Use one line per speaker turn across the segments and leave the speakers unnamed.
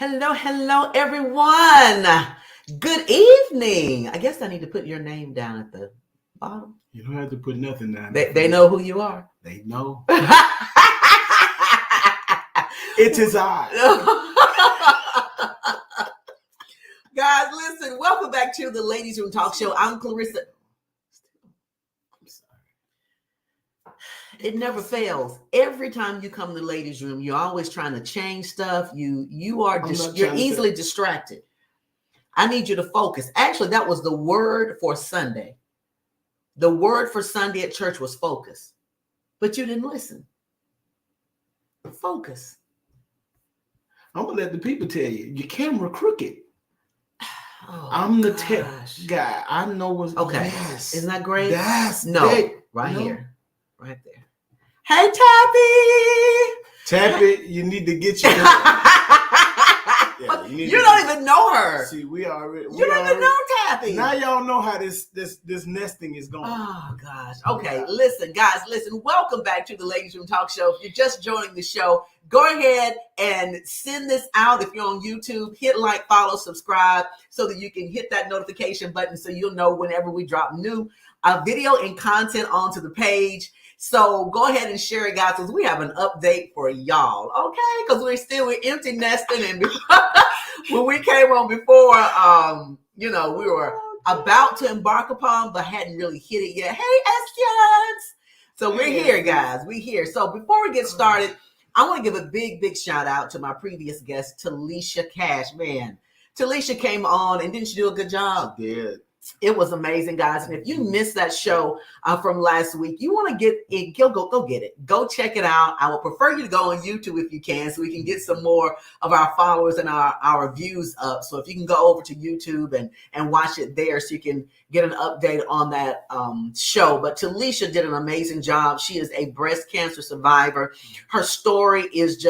Hello, everyone. Good evening. I guess I need to put your name down at the bottom.
You don't have to put nothing down.
They know who you are.
They know. It is I.
Guys, listen. Welcome back to the Ladies Room Talk Show. I'm Clarissa.
I'm sorry.
It never fails. Every time you come to the ladies' room, you're always trying to change stuff. You're easily distracted. I need you to focus. Actually, that was the word for Sunday. The word for Sunday at church was focus, but you didn't listen. Focus.
I'm gonna let the people tell you. Your camera crooked.
Oh,
I'm the tech guy. I know what's
okay.
Yes.
Isn't that great?
That's
right here, right there. Hey, Tappy.
You need to get your.
You don't even know her.
See, you don't
even know Tappy.
Now y'all know how this nesting is going.
Oh gosh. Okay, yeah. Listen, guys. Welcome back to the Ladies Room Talk Show. If you're just joining the show, go ahead and send this out. If you're on YouTube, hit like, follow, subscribe, so that you can hit that notification button so you'll know whenever we drop new video and content onto the page. So go ahead and share it, guys, because we have an update for y'all, okay? Because we're empty nesting, and when we came on before, we were about to embark upon, but hadn't really hit it yet. Hey, Estians! So we're here, guys. We're here. So before we get started, I want to give a big shout out to my previous guest, Talisha Cash. Man, Talisha came on, and didn't she do a good job?
She did.
It was amazing, guys. And if you missed that show from last week, you want to get it, go get it. Go check it out. I would prefer you to go on YouTube if you can, so we can get some more of our followers and our views up. So if you can go over to YouTube and watch it there, so you can get an update on that show. But Talisha did an amazing job. She is a breast cancer survivor. Her story is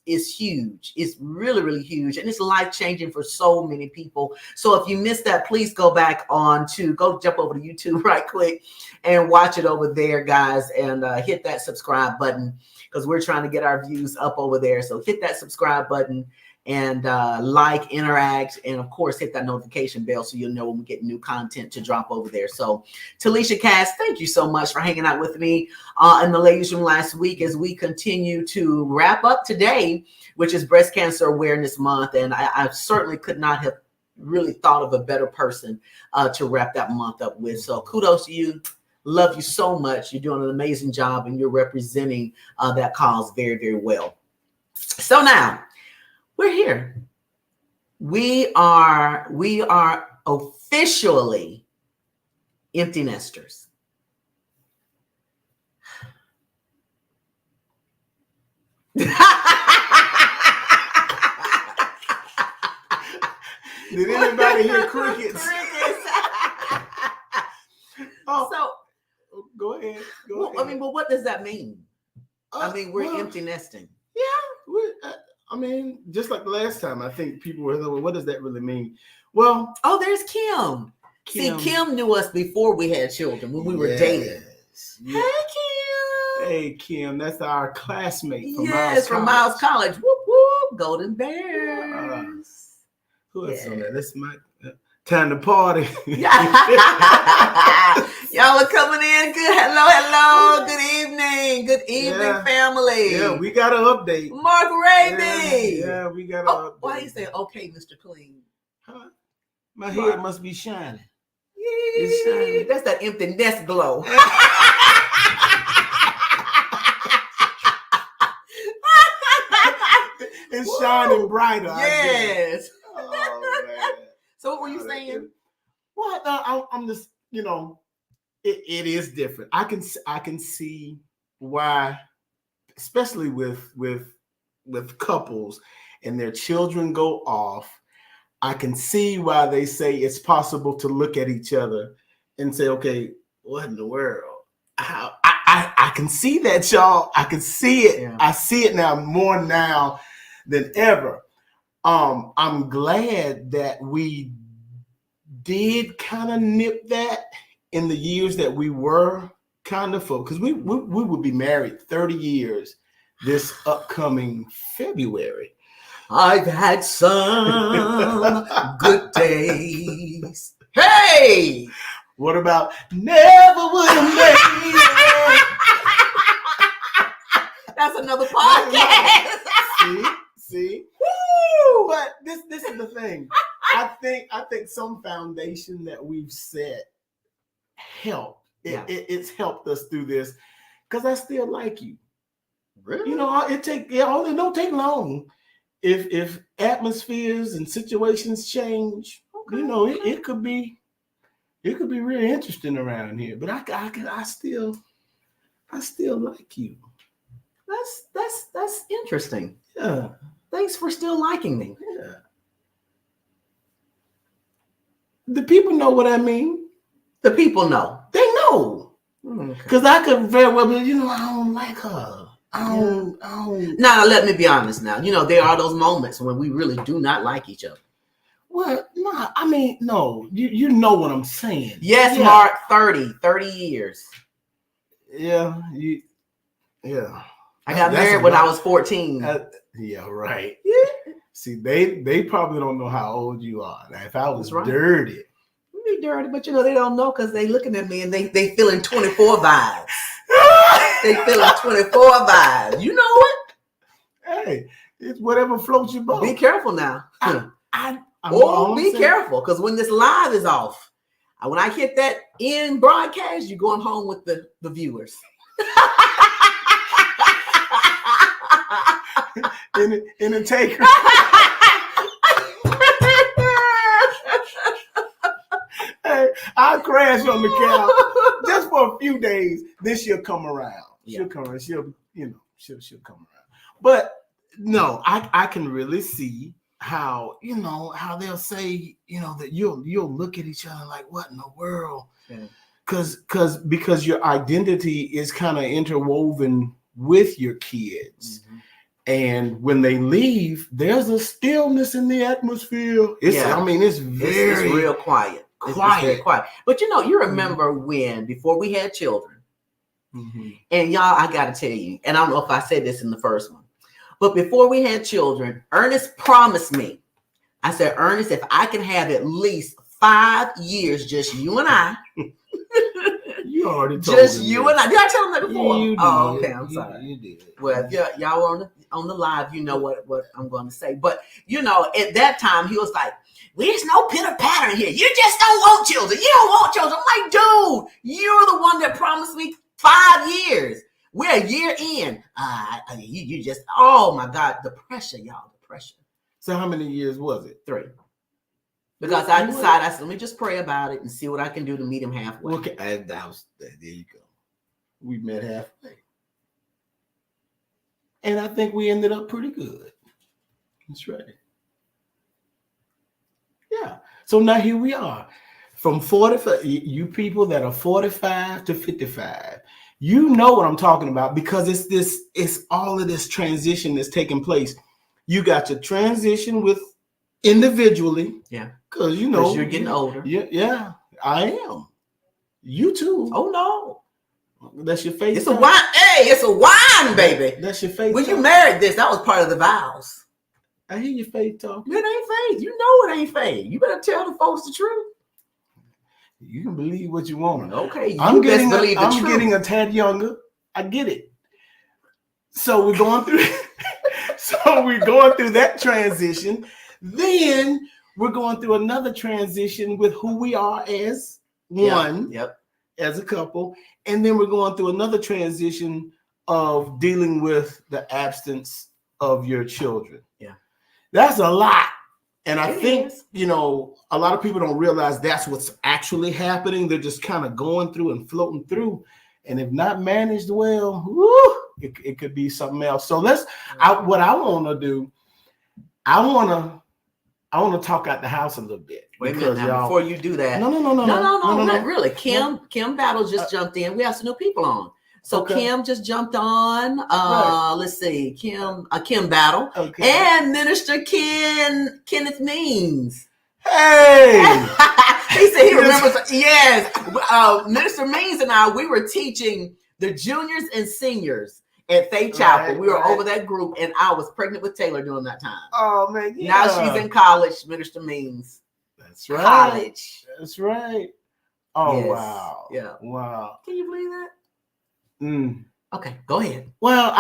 huge. It's really huge. And it's life-changing for so many people. So if you missed that, please go back jump over to YouTube right quick and watch it over there, guys, and hit that subscribe button, because we're trying to get our views up over there. So hit that subscribe button and like, interact, and of course hit that notification bell so you'll know when we get new content to drop over there. So Talisha Cass, thank you so much for hanging out with me in the ladies room last week as we continue to wrap up today, which is Breast Cancer Awareness Month. And I certainly could not have really thought of a better person to wrap that month up with. So kudos to you. Love you so much. You're doing an amazing job, and you're representing that cause very well. So now we're here. We are officially empty nesters.
Did anybody hear crickets?
So
go ahead.
I mean, but what does that mean? We're empty nesting.
Yeah. Just like the last time, I think people were like, well, what does that really mean? Well,
there's Kim. See, Kim knew us before we had children, when we were dating.
Yeah.
Hey, Kim.
Hey, Kim. That's our classmate
from Miles College. Whoop, whoop. Golden Bears.
Who else on that? That's my time to party.
Y'all are coming in. Good. Hello. Good evening, family.
Yeah, we got an update.
Mark Raby.
Yeah, we got an update.
Why do you say, okay, Mr. Clean?
Huh? My head must be shining.
It's shining. That's that empty nest glow.
It's shining brighter.
Yes.
Oh, man.
So what were you saying?
Well, I'm just, it is different. I can see why, especially with couples and their children go off. I can see why they say it's possible to look at each other and say, okay, what in the world? How I can see that, y'all. I can see it. Yeah. I see it more now than ever. I'm glad that we did kind of nip that in the years that we were kind of full, because we would be married 30 years this upcoming February.
I've had some good days. Hey!
What about never would have made it?
That's another podcast.
See.
Woo!
But this is the thing. I think some foundation that we've set helped. It's helped us through this because I still like you.
Really?
You know, it don't take long. If atmospheres and situations change, you know, it could be really interesting around here. But I still like you.
That's interesting.
Yeah.
Thanks for still liking me.
Yeah. The people know what I mean.
The people know.
They know. Because I could very well be, you know, I don't like her. I don't.
Now, let me be honest now. You know, there are those moments when we really do not like each other.
Well, no, I mean, no. You know what I'm saying.
Yes, yeah. Mark, 30 years.
Yeah. Yeah.
I got married when I was 14.
Yeah, right.
Yeah.
See, they probably don't know how old you are. Now, if I was dirty.
Be dirty, but you know, they don't know because they looking at me and they feeling 24 vibes. They feeling 24 vibes. You know what?
Hey, it's whatever floats your boat.
Be careful now. Be careful, because when this live is off, when I hit that end broadcast, you're going home with the viewers.
in a taker. Hey, I'll crash on the couch just for a few days. Then she'll come around. She'll come around. She'll come around. But no, I can really see how they'll say, that you'll look at each other like, what in the world? Because your identity is kind of interwoven with your kids. Mm-hmm. And when they leave, there's a stillness in the atmosphere. It's
real quiet. It's very quiet. But you remember when, before we had children, mm-hmm. and y'all, I got to tell you, and I don't know if I said this in the first one, but before we had children, Ernest promised me, I said, Ernest, if I can have at least 5 years, just you and I.
You already told
just you and I. Did I tell him that before?
You did.
Oh, okay. I'm sorry.
You did.
Well, if y'all were on the live, you know what I'm going to say. But, at that time, he was like, there's no pitter pattern here. You just don't want children. You don't want children. I'm like, dude, you're the one that promised me 5 years. We're a year in. You just, oh my God, the pressure, y'all, the pressure.
So how many years was it?
3. Because I decided, I said, let me just pray about it and see what I can do to meet him halfway.
Okay, there you go. We met halfway. And I think we ended up pretty good. That's right. Yeah. So now here we are. From 45, you people that are 45 to 55. You know what I'm talking about because it's all of this transition that's taking place. You got your transition with individually.
Yeah.
Because
you're getting older.
Yeah, I am. You too.
Oh no.
That's your face.
It's a wine. Hey, it's a wine, baby.
That's your face.
When you married this, that was part of the vows.
I hear your faith talk.
It ain't faith. You know it ain't faith. You better tell the folks the truth.
You can believe what you want.
Okay.
I'm getting a tad younger. I get it. So we're going through that transition. Then we're going through another transition with who we are as one, as a couple. And then we're going through another transition of dealing with the absence of your children. Yeah. That's a lot. And I think, a lot of people don't realize that's what's actually happening. They're just kind of going through and floating through. And if not managed well, it could be something else. So what I want to do, I want to talk out the house a little bit.
Wait a minute now, before you do that.
No,
not really. Kim Battle just jumped in. We have some new people on. So okay. Kim just jumped on. Right. Let's see, Kim Battle, and Minister Kenneth Means.
Hey,
he said he remembers. Yes, Minister Means and I, we were teaching the juniors and seniors at Faith Chapel.
Right,
We were
right.
over that group, and I was pregnant with Taylor during that time.
Oh man, yeah.
Now she's in college, Minister Means.
That's right.
College.
That's right. Oh
Yes.
wow.
Yeah.
Wow.
Can you believe that?
Mm.
Okay, go ahead.
Well,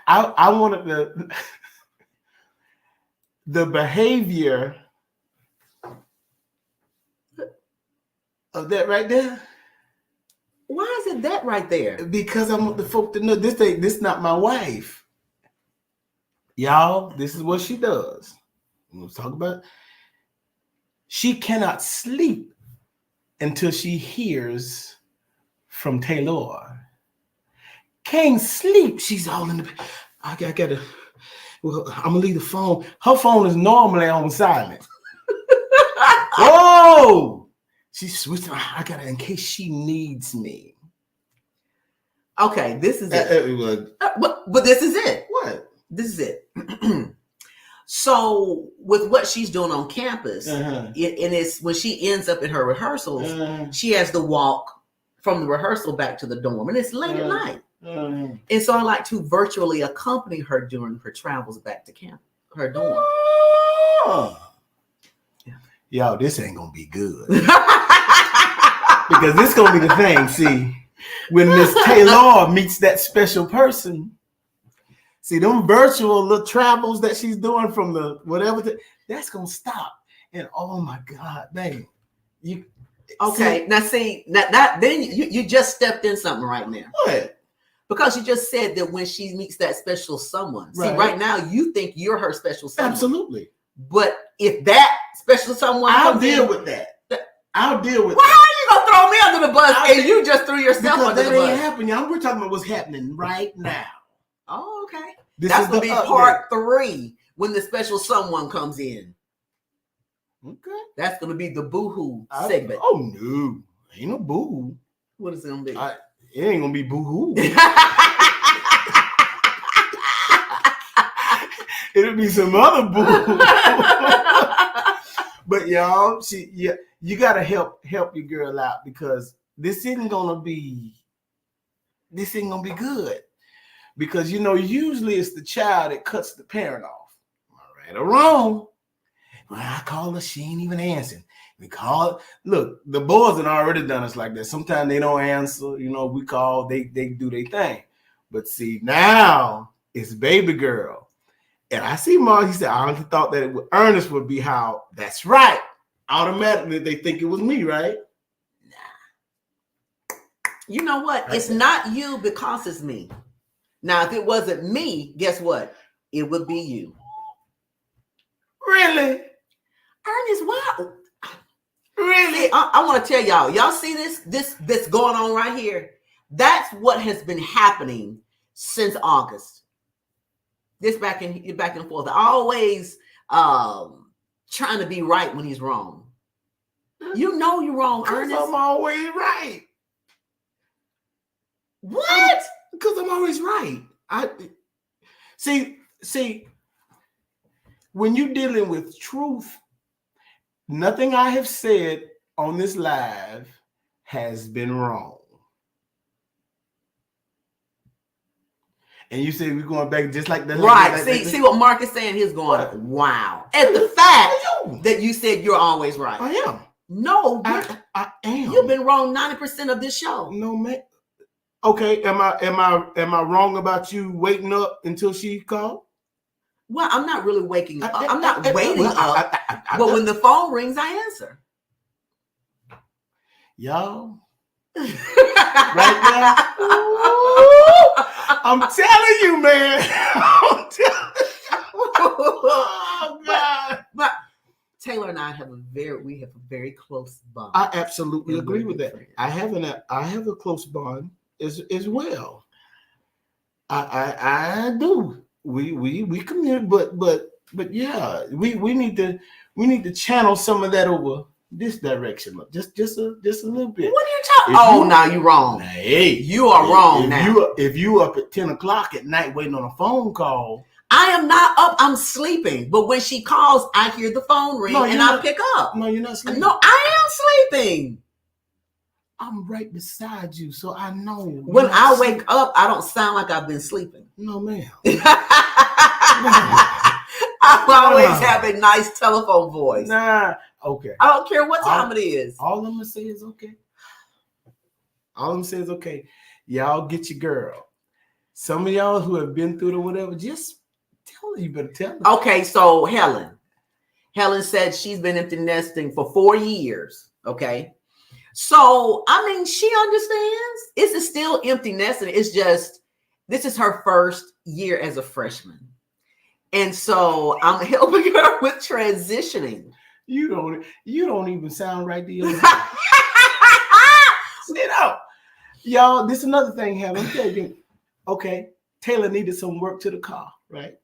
I wanted the behavior of that right there.
Why is it that right there?
Because I want the folk to know this not my wife. Y'all, this is what she does. We'll talk about it. She cannot sleep until she hears from Taylor. Can't sleep. She's all in the. I gotta. Well, I'm gonna leave the phone. Her phone is normally on silent. Whoa! She's switching. I gotta, in case she needs me.
Okay, this is it. But this is it.
What?
This is it. So with what she's doing on campus, and it's when she ends up in her rehearsals, she has to walk from the rehearsal back to the dorm, and it's late at night. And so I like to virtually accompany her during her travels back to camp, her dorm.
Yo, this ain't gonna be good. Because this gonna be the thing. See, when Miss Taylor meets that special person, see them virtual little travels that she's doing from the whatever, that's gonna stop. And oh my God, man, you
okay? Now see that then you just stepped in something right now.
What?
Because you just said that when she meets that special someone.
Right.
See, right now you think you're her special someone.
Absolutely.
But if that special someone,
I'll deal with that. I'll deal with
that.
How
are you gonna throw me under the bus and you just threw yourself under the bus?
That ain't happening. We're talking about what's happening right now.
Oh, okay.
This
That's
is
gonna
the
be
update.
part 3 when the special someone comes in.
Okay.
That's gonna be the boohoo segment.
Oh no, ain't no boohoo.
What is it gonna be?
It ain't gonna be boohoo. It'll be some other boohoo. But y'all, you gotta help your girl out, because this isn't gonna be good. Because usually it's the child that cuts the parent off. Right or wrong. When I call her, she ain't even answering. We call. Look, the boys have already done us like that. Sometimes they don't answer. We call. They do their thing. But see, now it's baby girl, and I see Mark. He said, "I honestly thought that Ernest would be how." That's right. Automatically, they think it was me, right?
Nah. You know what? It's not you because it's me. Now, if it wasn't me, guess what? It would be you.
Really?
Ernest, wow.
Really?
I want to tell y'all. Y'all see this going on right here? That's what has been happening since August. This back and forth. Always trying to be right when he's wrong. You know you're wrong, Ernest.
I'm always right.
What?
Because I'm always right. I see. When you're dealing with truth, nothing I have said on this live has been wrong. And you say we're going back just like that.
Right. See what Mark is saying? He's going, wow. At the fact that you said you're always right.
I am.
No,
I am.
You've been wrong 90% of this show.
No, man. Okay, am I wrong about you waiting up until she called?
Well, I'm not really waking up. I'm not waiting up. But when the phone rings, I answer.
Y'all, right now, I'm telling you, man. I'm telling you. Oh God.
But Taylor and I have a very close bond.
I absolutely agree with that. I have a close bond as well. I do. We communicate, but yeah, we need to channel some of that over this direction, just a little bit.
What are you talking? Oh, now you're wrong.
Hey,
you are wrong now.
If you up at 10 o'clock at night waiting on a phone call,
I am not up. I'm sleeping. But when she calls, I hear the phone ring and I pick up.
No, you're not sleeping.
No, I am sleeping.
I'm right beside you, so I know.
When I wake up, I don't sound like I've been sleeping.
No, ma'am.
I always have a nice telephone voice.
Nah, okay.
I don't care what time it is.
All I'm gonna say is okay. All I'm saying is okay. Y'all get your girl. Some of y'all who have been through it or whatever, just tell her. You better tell her.
Okay, so Helen said she's been empty nesting for 4 years. Okay. So, I mean, she understands. It's still empty nesting. It's just, this is her first year as a freshman. And so I'm helping her with transitioning.
You don't even sound right to yourself. Sit up. Y'all, this is another thing, Helen. Okay, Taylor needed some work to the car, right?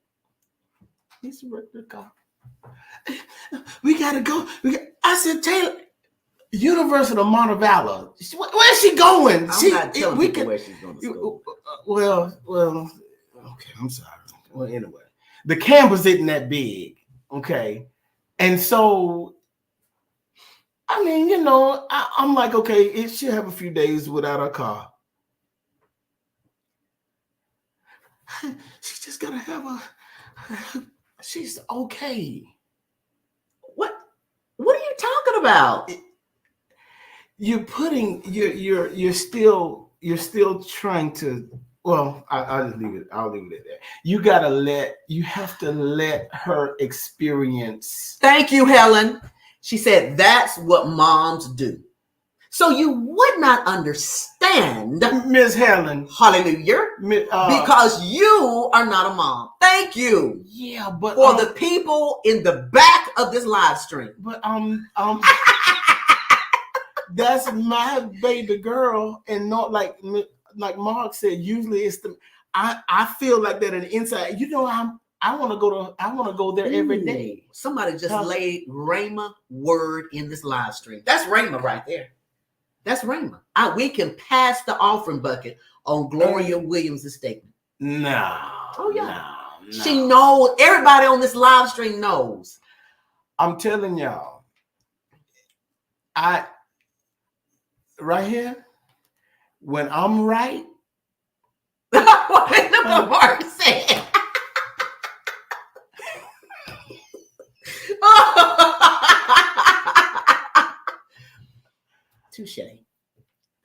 Needs some work to the car. We gotta go. I said, Taylor, University of Montevallo. Where's she going?
I'm not telling people where she's going to school.
Well, okay, I'm sorry. Well, anyway, the campus isn't that big, okay? And so, I mean, you know, I'm like, okay, she'll have a few days without her car. She's just gotta have she's okay.
What are you talking about?
You're still trying to. Well, I'll just leave it. I'll leave it at that. You have to let her experience.
Thank you, Helen. She said that's what moms do. So you would not understand,
Miss Helen.
Hallelujah. Because you are not a mom. Thank you.
Yeah, but
for the people in the back of this live stream.
But that's my baby girl, and not like Mark said. Usually, it's I feel like that on the inside. You know, I want to go there every day.
Somebody just laid Rhema word in this live stream. That's Rhema right there. That's Rhema. We can pass the offering bucket on Gloria Williams' statement.
No.
Oh yeah.
No.
She knows. Everybody on this live stream knows.
I'm telling y'all. Right here, when I'm right.
What the Mark said. Touche.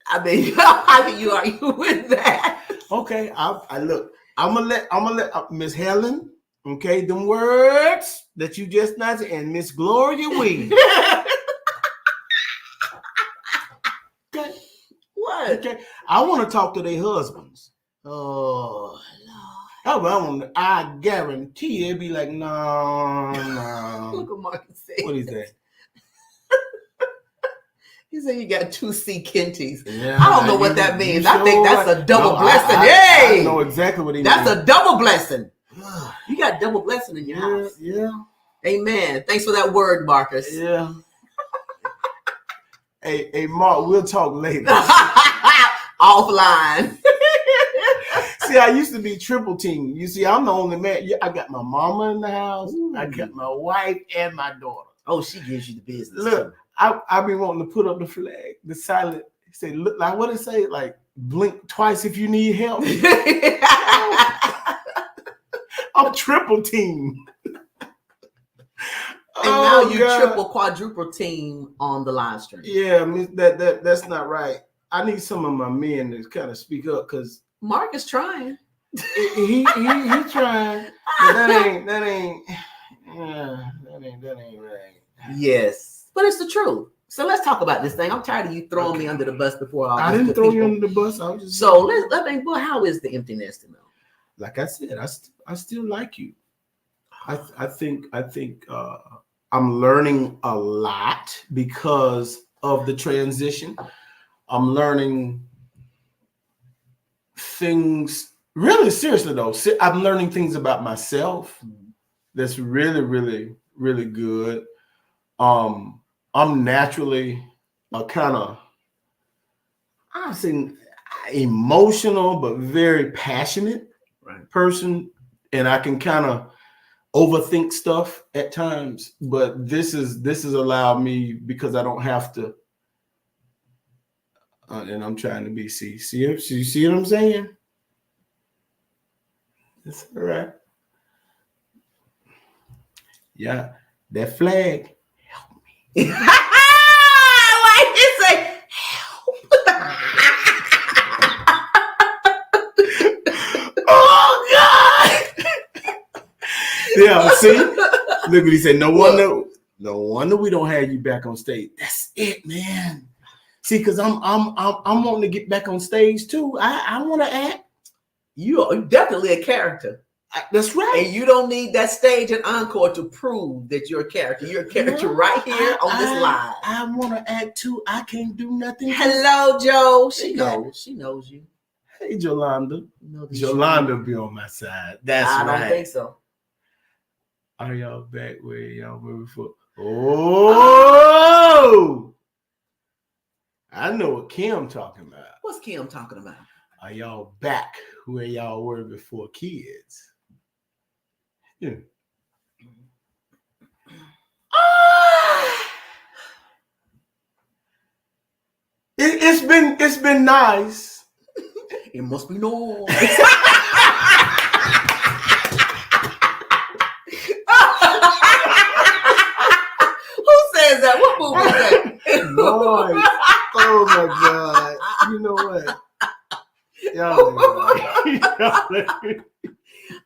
I mean, how can you argue with that?
Okay, I look. I'm gonna let Miss Helen. Okay, them words that you just not and Miss Gloria Williams. Okay.
What?
Okay, I want to talk to their husbands.
Oh
Lord. I guarantee it'd be like, no.
Look what Mark said.
What is that?
He said you got 2 KENTYs.
Yeah,
I don't know what that means. I think that's a double blessing.
I know exactly what he means.
That's a double blessing. You got double blessing in your house.
Yeah.
Amen. Thanks for that word, Marcus.
Yeah. Hey, Mark, we'll talk later.
Offline.
See, I used to be triple team. You see, I'm the only man. I got my mama in the house. Ooh. I got my wife and my daughter.
Oh, she gives you the business.
Look, I've been wanting to put up the flag, the silent. Say, look, like what it say? Like blink twice if you need help. I'm triple team.
And now you triple, quadruple team on the live stream.
Yeah, that's not right. I need some of my men to kind of speak up because
Mark is trying.
He trying, but that ain't right.
Yes, but it's the truth. So let's talk about this thing. I'm tired of you throwing me under the bus before
I didn't throw you under the bus. I was just
let me. Well, how is the empty nesting though?
Like I said, I still like you. I think I'm learning a lot because of the transition. I'm learning things really seriously though. I'm learning things about myself that's really, really, really good. I'm naturally a kind of, I say emotional, but very passionate person. And I can kind of overthink stuff at times, but this has allowed me, because I don't have to And I'm trying to be see what I'm saying? It's all right. Yeah, that flag.
Why you say help?
Oh God! Yeah, see, look what he said. No wonder we don't have you back on stage. That's it, man. See, because I'm wanting to get back on stage too. I want to act.
You are definitely a character.
That's right.
And you don't need that stage and encore to prove that you're a character. You're a character right here on this live.
I want to act too. I can't do nothing.
Hello, Joe. She knows. She knows you.
Hey, Jolanda. Jolanda be on my side. That's right.
I don't think so.
Are y'all back where y'all were before? Oh! I know what Kim talking about.
What's Kim talking about?
Are y'all back where y'all were before kids? Yeah. It's been nice.
It must be noise. Who says that? What movie is that?
Noise. Oh my God. You know what?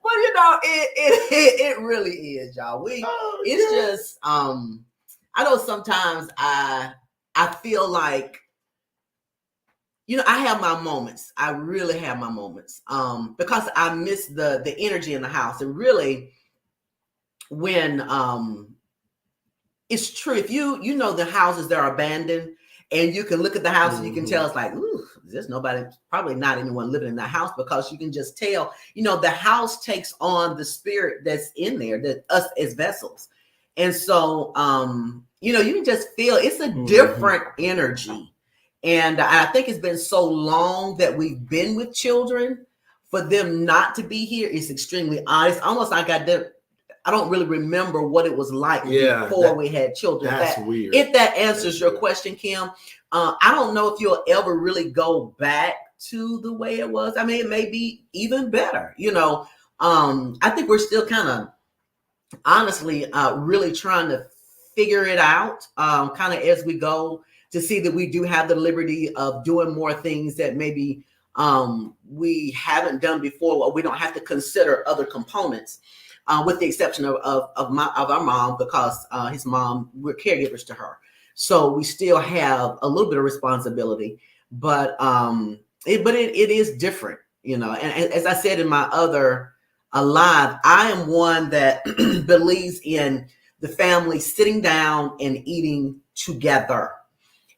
Well, you know, it really is, y'all. It's just I know sometimes I feel like, you know, I have my moments. I really have my moments. Because I miss the energy in the house. And really, when it's true, if you know the houses that are abandoned, and you can look at the house and you can tell it's like, ooh, there's nobody, probably not anyone living in that house, because you can just tell, you know, the house takes on the spirit that's in there, that us as vessels. And so, you know, you can just feel it's a different energy. And I think it's been so long that we've been with children, for them not to be here is extremely odd. It's almost like I don't really remember what it was like before we had children.
That's weird.
If that answers your question, Kim, I don't know if you'll ever really go back to the way it was. I mean, it may be even better. You know, I think we're still kind of, honestly, really trying to figure it out kind of as we go, to see that we do have the liberty of doing more things that maybe we haven't done before, or we don't have to consider other components. With the exception of our mom, because his mom, we're caregivers to her, so we still have a little bit of responsibility. But it is different, you know. And as I said in my other live, I am one that believes in the family sitting down and eating together.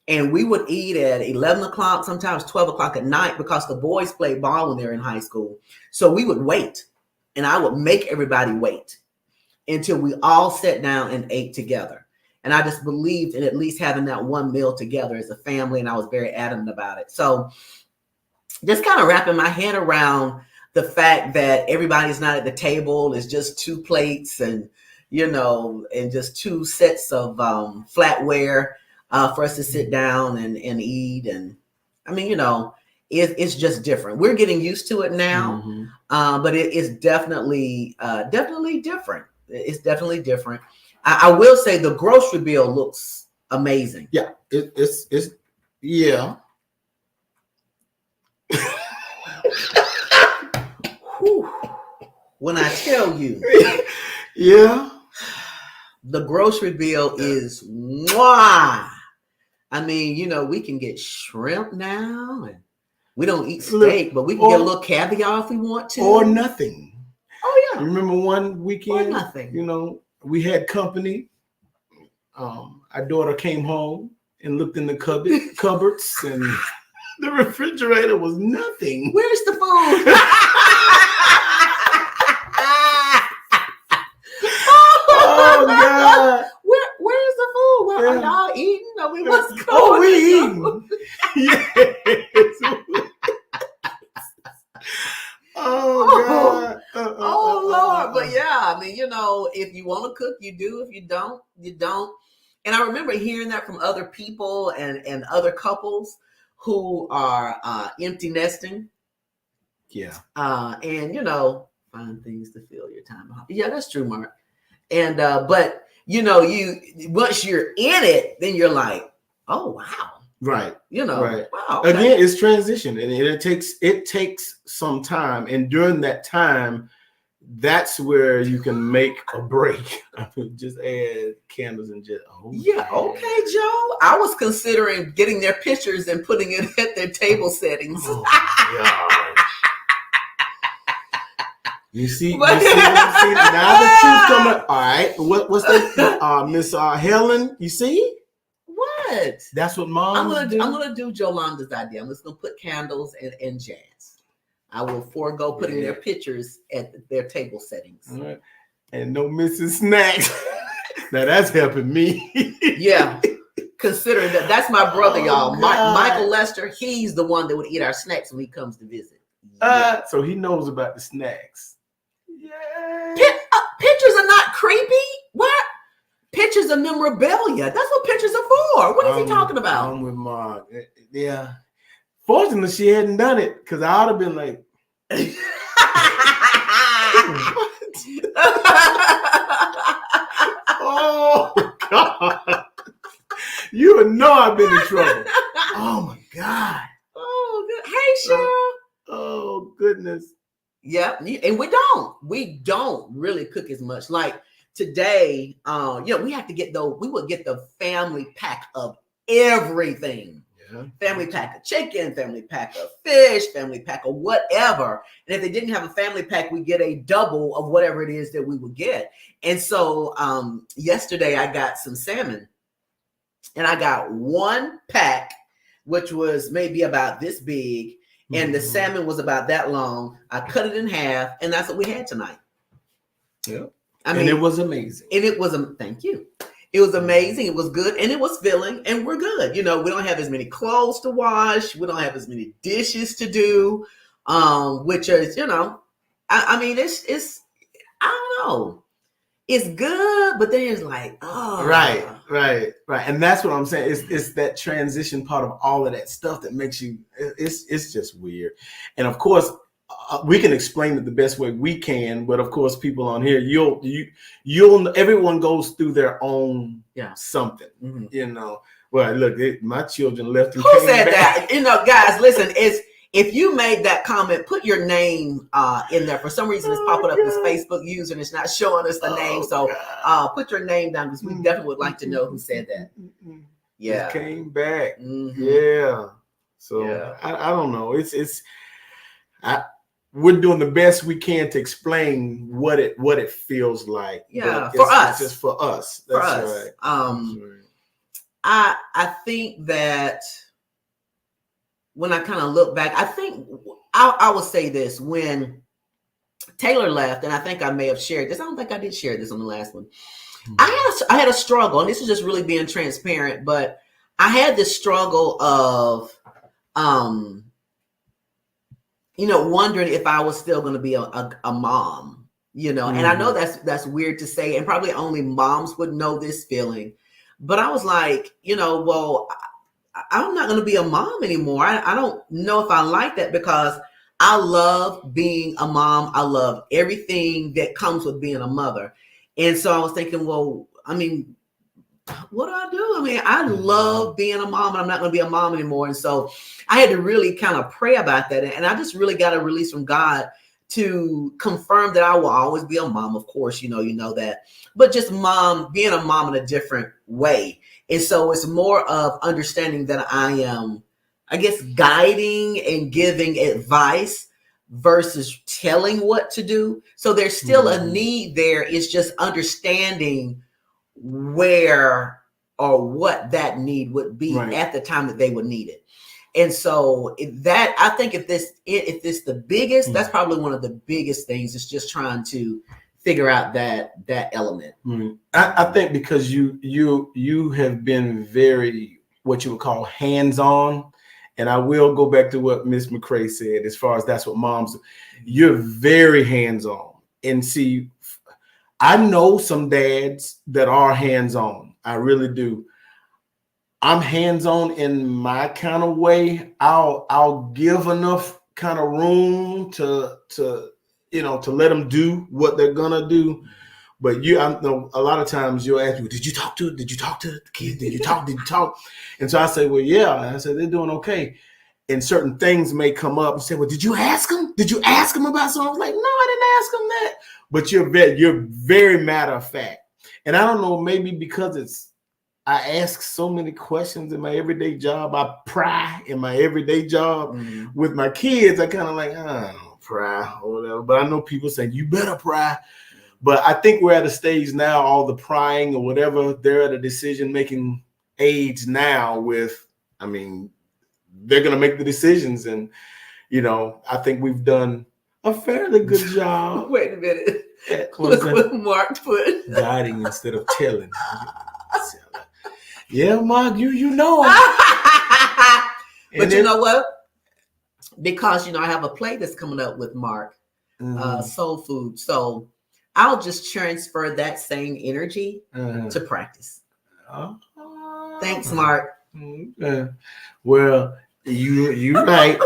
And we would eat at 11 o'clock, sometimes 12 o'clock at night, because the boys played ball when they were in high school. So we would wait. And I would make everybody wait until we all sat down and ate together. And I just believed in at least having that one meal together as a family. And I was very adamant about it. So just kind of wrapping my head around the fact that everybody's not at the table. It's just two plates and, you know, and just two sets of flatware for us to sit down and eat. And I mean, you know, it's just different. We're getting used to it now, but it is definitely different. It's definitely different. I will say the grocery bill looks amazing.
Yeah, it's yeah.
When I tell you,
yeah,
the grocery bill is mwah. I mean, you know, we can get shrimp now, and we don't eat steak, but we can get a little caviar if we want to.
Or nothing.
Oh, yeah.
You remember one weekend?
Or nothing.
You know, we had company. Our daughter came home and looked in the cupboards, and the refrigerator was nothing.
Where's the food?
Oh, God.
Where's the food? Well, are y'all eating? Are we what's going on?
Oh, we eating. Yes. Oh, God.
Oh, Lord. But yeah, I mean, you know, if you want to cook, you do. If you don't, you don't. And I remember hearing that from other people and other couples who are empty nesting.
Yeah.
And find things to fill your time. Yeah, that's true, Mark. And but you once you're in it, then you're like, oh wow.
Right. Right.
Wow. Okay.
Again, it's transition, and it takes some time. And during that time, that's where you can make a break. I mean, just add candles and just
yeah. Okay, Joe. I was considering getting their pictures and putting it at their table settings.
Oh my God. You see, now the truth coming. All right, what's that, Miss Helen? You see
what?
That's what Mom.
I'm gonna do Jolanda's idea. I'm just gonna put candles and jazz. I will forego putting their pictures at their table settings.
All right. And no missing snacks. Now that's helping me.
Yeah. Considering that's my brother, y'all. Michael Lester, he's the one that would eat our snacks when he comes to visit. Yeah.
So he knows about the snacks. Yeah.
Pictures are not creepy. What? Pictures of memorabilia. That's what pictures are for. What is he talking about?
I'm with Mark. Yeah. Fortunately, she hadn't done it because I ought to have been like, oh God. You would know I've been in trouble. Oh my God.
Oh, good. Hey, Cheryl.
Oh goodness.
Yeah, and we don't really cook as much. Like today, we have to get we would get the family pack of everything. Yeah. Family pack of chicken, family pack of fish, family pack of whatever. And if they didn't have a family pack, we get a double of whatever it is that we would get. And so yesterday I got some salmon, and I got one pack, which was maybe about this big. And the salmon was about that long. I cut it in half, and that's what we had tonight.
Yeah. I mean, it was amazing.
And it was thank you. It was amazing. It was good, and it was filling, and we're good. We don't have as many clothes to wash. We don't have as many dishes to do. Which is, I mean, it's I don't know. It's good, but then it's like, oh.
Right. And that's what I'm saying. It's that transition part of all of that stuff that makes you, it's just weird. And of course, we can explain it the best way we can, but of course, people on here, you'll everyone goes through their own something, Well, look, my children left.
Who said back. That? Guys, listen, if you made that comment, put your name in there. For some reason, it's popping up as Facebook user and it's not showing us the name. So put your name down because we definitely would like to know who said that. Yeah.
It came back. Mm-hmm. Yeah. So I don't know. We're doing the best we can to explain what it feels like.
Yeah, for us.
Just for us. That's
for us.
Right.
That's right. I think that when I kind of look back, I think I will say this: when Taylor left, and I think I may have shared this. I don't think I did share this on the last one. Mm-hmm. I had a struggle, and this is just really being transparent. But I had this struggle of, wondering if I was still going to be a mom. And I know that's weird to say, and probably only moms would know this feeling. But I was like, well, I'm not going to be a mom anymore. I don't know if I like that because I love being a mom. I love everything that comes with being a mother. And so I was thinking, well, I mean, what do I do? I mean, I love being a mom, and I'm not going to be a mom anymore. And so I had to really kind of pray about that. And I just really got a release from God to confirm that I will always be a mom. Of course, you know that, but just being a mom in a different way. And so it's more of understanding that I am, I guess, guiding and giving advice versus telling what to do. So there's still a need there. It's just understanding where or what that need would be at the time that they would need it. And so I think if this the biggest, that's probably one of the biggest things. It's just trying to figure out that element.
I think because you have been very, what you would call, hands-on. And I will go back to what Miss McCrae said, as far as that's what moms do. You're very hands-on. And see, I know some dads that are hands-on. I really do. I'm hands-on in my kind of way. I'll give enough kind of room to let them do what they're gonna do. But I know a lot of times you'll ask me, did you talk to the kids? Did you talk? And so I say, well, yeah. And I said, they're doing okay. And certain things may come up and say, well, did you ask them? Did you ask them about something? I was like, no, I didn't ask them that. But you're very matter of fact. And I don't know, maybe because I ask so many questions in my everyday job. I pry in my everyday job. Mm-hmm. With my kids, I kind of like, I don't pry or whatever. But I know people saying, you better pry. But I think we're at a stage now, all the prying or whatever, they're at a decision-making age now they're going to make the decisions. And, I think we've done a fairly good job.
Wait a minute. Look what Mark put.
Guiding instead of telling. Yeah, Mark, you know.
But you know what? Because, I have a play that's coming up with Mark, Soul Food. So I'll just transfer that same energy to practice. Thanks, Mark.
Well, you're right.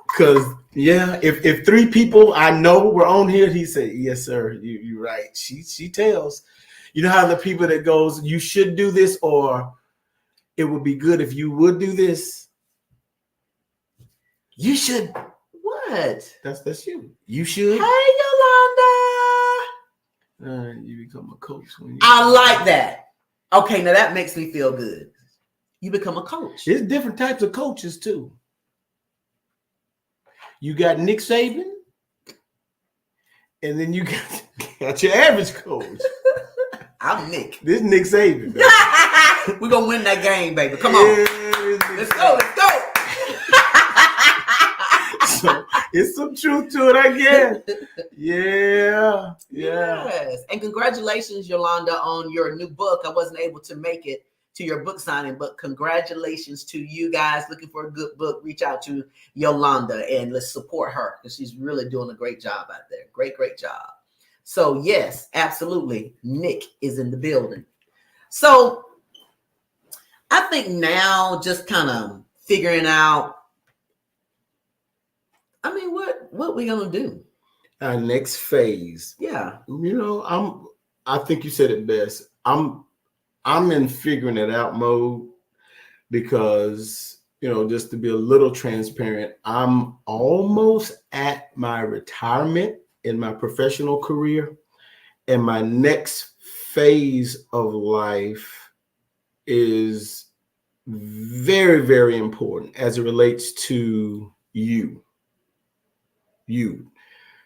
Because, if 3 people I know were on here, he said, yes, sir, you're right. She tells. You know how the people that goes, you should do this, or it would be good if you would do this. You should.
What?
That's you. You should.
Hey, Yolanda.
You become a coach.
I like that. Okay, now that makes me feel good. You become a coach.
There's different types of coaches too. You got Nick Saban, and then you got your average coach.
I'm Nick.
This is Nick Saban.
We're going to win that game, baby. Come on. Let's go.
So it's some truth to it, I guess. Yeah.
Yes. And congratulations, Yolanda, on your new book. I wasn't able to make it to your book signing, but congratulations to you guys. Looking for a good book, reach out to Yolanda and let's support her because she's really doing a great job out there. Great job. So yes, absolutely. Nick is in the building. So I think now just kind of figuring out, what we gonna do?
Our next phase.
Yeah.
I think you said it best. I'm in figuring it out mode because, just to be a little transparent, I'm almost at my retirement in my professional career, and my next phase of life is very, very important as it relates to you,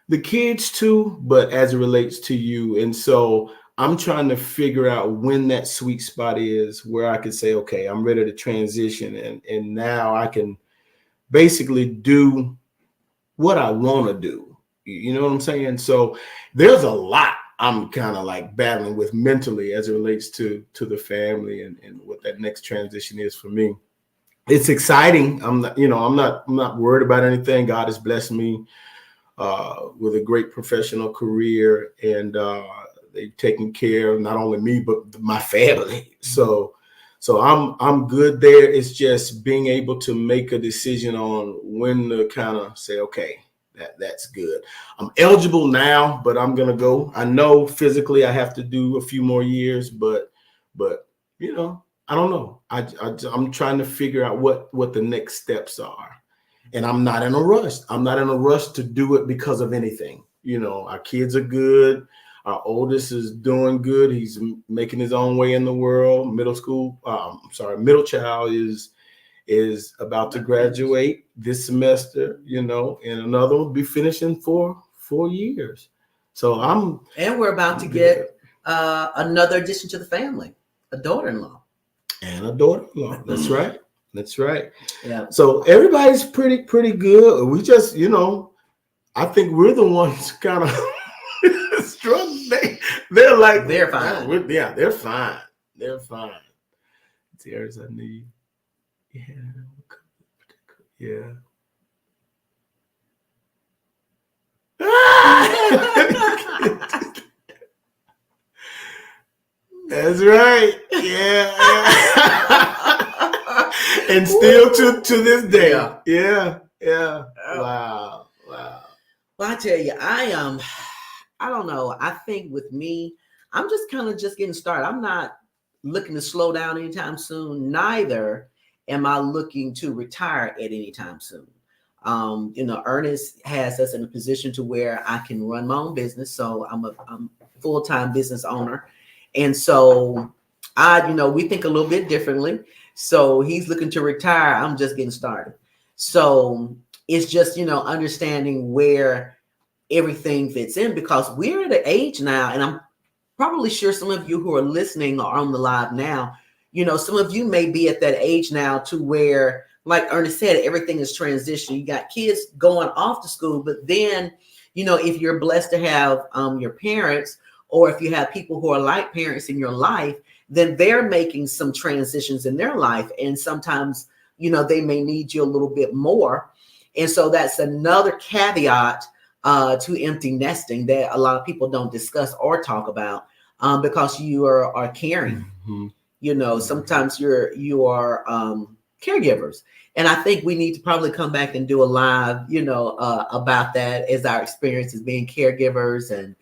the kids too, but as it relates to you. And so I'm trying to figure out when that sweet spot is where I can say, okay, I'm ready to transition. And now I can basically do what I want to do. You know what I'm saying? So there's a lot I'm kind of like battling with mentally as it relates to the family and what that next transition is for me. It's exciting. I'm not worried about anything. God has blessed me with a great professional career, and they've taken care of not only me but my family. So I'm good there. It's just being able to make a decision on when to kind of say, okay, that's good. I'm eligible now, but I'm gonna go. I know physically I have to do a few more years, but I don't know. I'm trying to figure out what the next steps are. And I'm not in a rush. I'm not in a rush to do it because of anything. Our kids are good. Our oldest is doing good. He's making his own way in the world. Middle child is about to graduate this semester, and another will be finishing for 4 years. So
and we're about to get another addition to the family, a daughter-in-law.
And a daughter-in-law. That's right. That's right.
Yeah.
So everybody's pretty good. We just, I think we're the ones kind of struggling. They're like,
they're fine.
They're fine. They're fine. Tears I need. Yeah. That's right. Yeah. And still to this day. Yeah.
Oh.
Wow.
Well, I tell you, I don't know. I think with me, I'm just kind of just getting started. I'm not looking to slow down anytime soon. Neither am I looking to retire at any time soon. Ernest has us in a position to where I can run my own business. So I'm a full-time business owner. And so we think a little bit differently. So he's looking to retire. I'm just getting started. So it's just, understanding where everything fits in, because we're at an age now, and I'm probably sure some of you who are listening are on the live now. Some of you may be at that age now to where, like Ernest said, everything is transition. You got kids going off to school, but then, if you're blessed to have your parents, or if you have people who are like parents in your life, then they're making some transitions in their life. And sometimes, they may need you a little bit more. And so that's another caveat to empty nesting that a lot of people don't discuss or talk about, because you are caring. Mm-hmm. Sometimes you are caregivers. And I think we need to probably come back and do a live, about that, as our experience as being caregivers and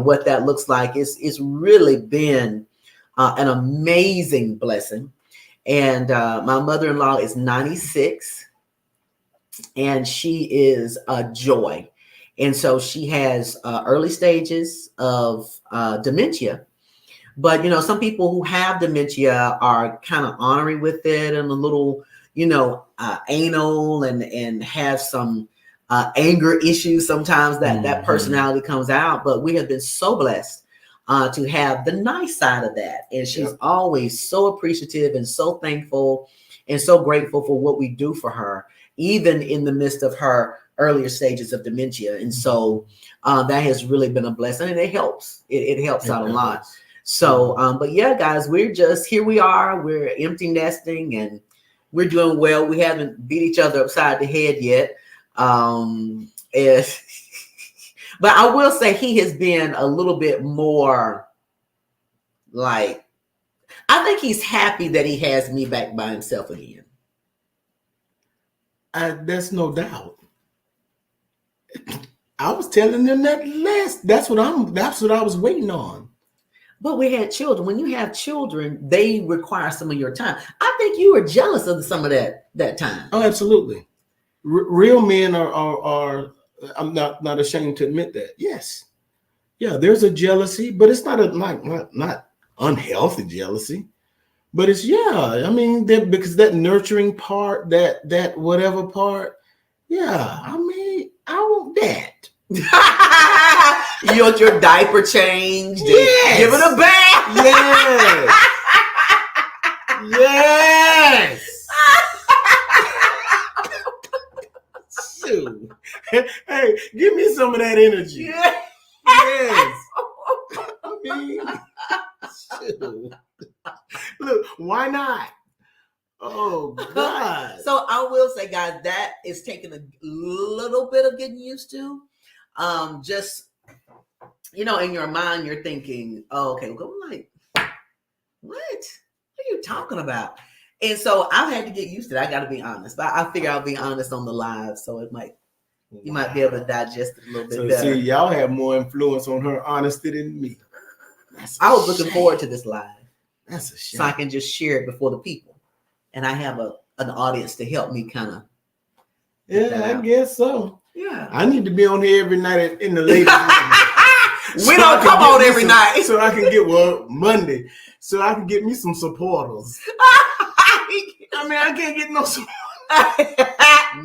what that looks like. It's really been an amazing blessing. And my mother-in-law is 96, and she is a joy. And so she has early stages of dementia. But, some people who have dementia are kind of ornery with it and a little, anal and have some anger issues. Sometimes that personality comes out. But we have been so blessed to have the nice side of that. And she's always so appreciative and so thankful and so grateful for what we do for her, even in the midst of her earlier stages of dementia. And so that has really been a blessing, and it helps. It helps out a lot. So, but yeah, guys, here we are. We're empty nesting and we're doing well. We haven't beat each other upside the head yet. But I will say he has been a little bit more I think he's happy that he has me back by himself again.
There's no doubt. I was telling them that's what I was waiting on.
But we had children. When you have children, they require some of your time. I think you were jealous of some of that time.
Oh, absolutely. Real men are I'm not ashamed to admit that. Yes. Yeah, there's a jealousy, but it's not not unhealthy jealousy. But it's because that nurturing part, that whatever part, I want that.
You want your diaper changed?
Yes.
Give it a bath.
Yes. Shoot. Hey, give me some of that energy. Yes. Shoot. Look, why not? Oh God.
So I will say, guys, that is taking a little bit of getting used to. Just, in your mind, you're thinking, oh, okay, well, I'm like, what are you talking about? And so I've had to get used to it. I got to be honest. But I figure I'll be honest on the live. So you might be able to digest it a little bit better.
See, y'all have more influence on her honesty than me.
I was looking forward to this live.
That's a shame.
So I can just share it before the people. And I have an audience to help me kind of.
Yeah, I guess so.
Yeah.
I need to be on here every night in the ladies' room.
We don't come on every night.
So I can get Monday. So I can get me some supporters. I can't get no supporters.